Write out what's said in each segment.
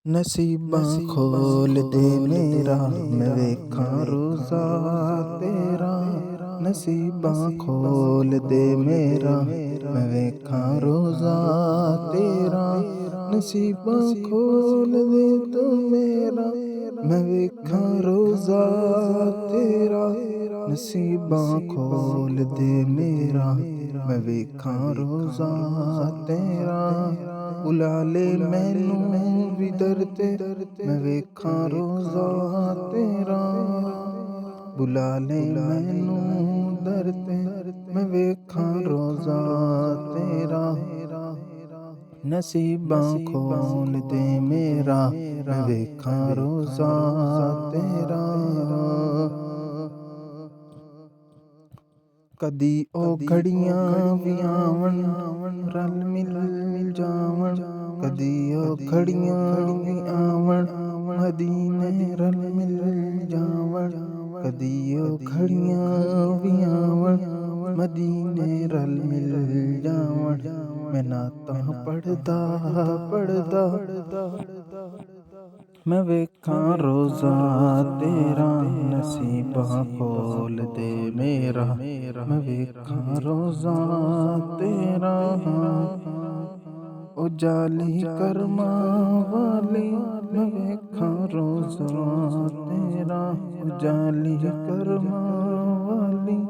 ਨਸੀਬਾਂ ਖੋਲ ਦੇ ਮੇਰਾ, ਮੈਂ ਵੇਖਾਂ ਰੋਜ਼ਾ ਤੇਰਾ। ਨਸੀਬਾਂ ਖੋਲ ਦੇ ਮੇਰਾ, ਮੈਂ ਵੇਖਾਂ ਰੋਜ਼ਾ ਤੇਰਾ। ਨਸੀਬਾਂ ਖੋਲ ਦੇ ਤੂੰ ਮੇਰਾ, ਮੈਂ ਵੇਖਾਂ ਰੋਜ਼ਾ ਤੇਰਾ। ਨਸੀਬਾਂ ਖੋਲ ਦੇ ਮੇਰਾ, ਮੈਂ ਵੇਖਾਂ ਰੋਜ਼ਾ ਤੇਰਾ। ਬੁਲਾ ਲੈ ਮੈਨੂੰ ਵੀ ਦਰ ਤੇ, ਮੈਂ ਵੇਖਾਂ ਰੋਜ਼ਾ ਤੇਰਾ। ਬੁਲਾ ਲੈ ਮੈਨੂੰ ਦਰ ਤੇ, ਮੈਂ ਵੇਖਾਂ ਰੋਜ਼ਾ ਤੇਰਾ। ਨਸੀਬਾਂ ਖੋਲ ਦੇ ਮੇਰਾ, ਮੈਂ ਵੇਖਾਂ ਰੋਜ਼ਾ ਤੇਰਾ। ਕਦੀ ਉਹ ਘੜੀਆਂ ਵੀ ਆਵਣ, ਰਲ ਮਿਲ ਜਾਵਣ। ਕਦੀ ਉਹ ਘੜੀਆਂ ਵੀ ਆਵਣ, ਮਦੀਨੇ ਰਲ ਮਿਲ ਜਾਵਣ। ਕਦੀ ਉਹ ਘੜੀਆਂ ਵੀ ਆਵਣ, ਮਦੀਨੇ ਰਲ ਮਿਲ ਜਾਵਣ। ਮੈਂ ਨਾਤਾਂ ਪੜਦਾ ਮੈਂ ਵੇਖਾਂ ਰੋਜ਼ਾ ਤੇਰਾ। ਨਸੀਬਾਂ ਖੋਲ ਦੇ ਮੇਰਾ, ਮੈਂ ਵੇਖਾਂ ਰੋਜ਼ਾ ਤੇਰਾ। ਉਹ ਜਾਲੀ ਕਰਮਾਂ ਵਾਲੀ, ਮੈਂ ਵੇਖਾਂ ਰੋਜ਼ਾ ਤੇਰਾ। ਉਹ ਜਾਲੀ ਕਰਮਾਂ ਵਾਲੀ,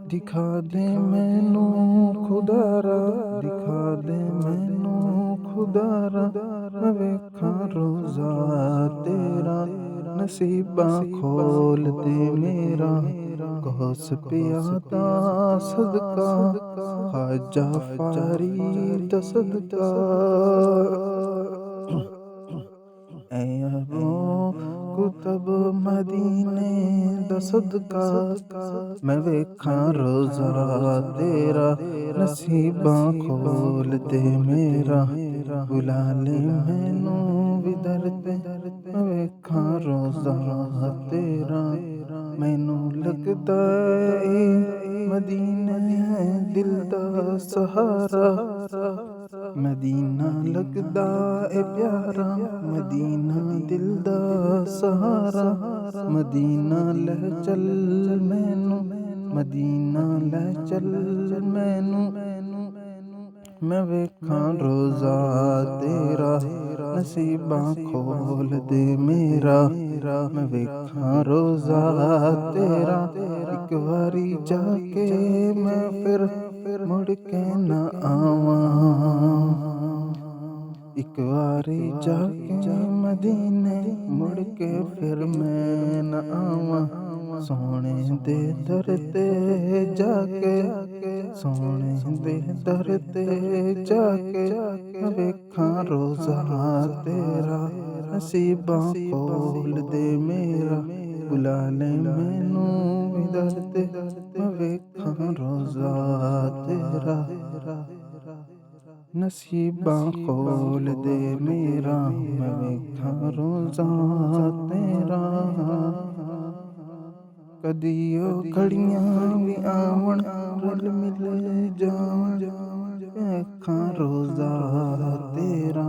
ਦਿਖਾ ਦੇ ਮੈਨੂੰ ਖੁਦਾਰਾ, ਦਿਖਾ ਦੇ ਮੈਨੂੰ ਖੁਦਾਰਾ। ਮੈਂ ਵੇਖਾਂ ਰੋਜ਼ਾ ਤੇਰਾ। ਨਸੀਬਾਂ ਖੋਲ ਦੇ ਮੇਰਾ, ਗੌਸ ਪਿਆ ਦਾ ਸਦਕਾ, ਖਾਜਾ ਫਰੀਦ ਦਾ ਸਦਕਾ। ਐ ਅਬੂ ਕੁਤਬ ਮਦੀਨੇ ਦਾ ਸਦਕਾ, ਮੈਂ ਵੇਖਾਂ ਰੋਜ਼ਾ ਤੇਰਾ। ਨਸੀਬਾਂ ਖੋਲ ਦੇ ਮੇਰਾ, ਬੁਲਾ ਲੈ ਮੈਨੂੰ ਵੀ ਦਰ ਤੇ, ਮੈਂ ਵੇਖਾਂ ਰੋਜ਼ਾ ਤੇਰਾ। ਮੈਨੂੰ ਲੱਗਦਾ ਏ ਮਦੀਨਾ ਦਿਲ ਦਾ ਸਹਾਰਾ, ਮਦੀਨਾ ਲੱਗਦਾ ਏ ਪਿਆਰਾ। ਮਦੀਨਾ ਦਿਲ ਦਾ ਸਹਾਰਾ, ਮਦੀਨਾ ਲੈ ਚੱਲ ਮੈਨੂੰ, ਮਦੀਨਾ ਲੈ ਚੱਲ ਮੈਨੂੰ। ਮੈਂ ਵੇਖਾਂ ਰੋਜ਼ਾ ਤੇਰਾ। ਨਸੀਬਾਂ ਖੋਲ ਦੇ ਮੇਰਾ, ਮੈਂ ਵੇਖਾਂ ਰੋਜ਼ਾ ਤੇਰਾ। ਇੱਕ ਵਾਰੀ ਜਾ ਕੇ ਮੈਂ ਫਿਰ ਮੁੜ ਕੇ ਨਾ ਆਵਾਂ। ਇੱਕ ਵਾਰੀ ਜਾ ਕੇ ਮਦੀਨੇ, ਮੁੜ ਕੇ ਫਿਰ ਮੈਂ ਨਾ ਆਵਾਂ। ਸੋਹਣੇ ਦੇ ਦਰ ਤੇ ਜਾ ਕੇ, ਸੋਹਣੇ ਦੇ ਦਰ ਤੇ ਜਾ ਕੇ, ਮੈਂ ਵੇਖਾਂ ਰੋਜ਼ਾ ਤੇਰਾ। ਨਸੀਬਾਂ ਖੋਲ ਦੇ ਮੇਰਾ, ਬੁਲਾ ਲੈ ਮੈਨੂੰ ਵੀ ਦਰ ਤੇ, ਮੈਂ ਵੇਖਾਂ ਰੋਜ਼ਾ ਤੇਰਾ। ਨਸੀਬਾਂ ਖੋਲ ਦੇ ਮੇਰਾ, ਮੈਂ ਵੇਖਾਂ ਰੋਜ਼ਾ ਤੇਰਾ। ਕਦੀ ਉਹ ਘੜੀਆਂ ਵੀ ਆਵਣ, ਰਲ ਮਿਲ ਜਾਵਣ। ਵੇਖਾਂ ਰੋਜ਼ਾ ਤੇਰਾ।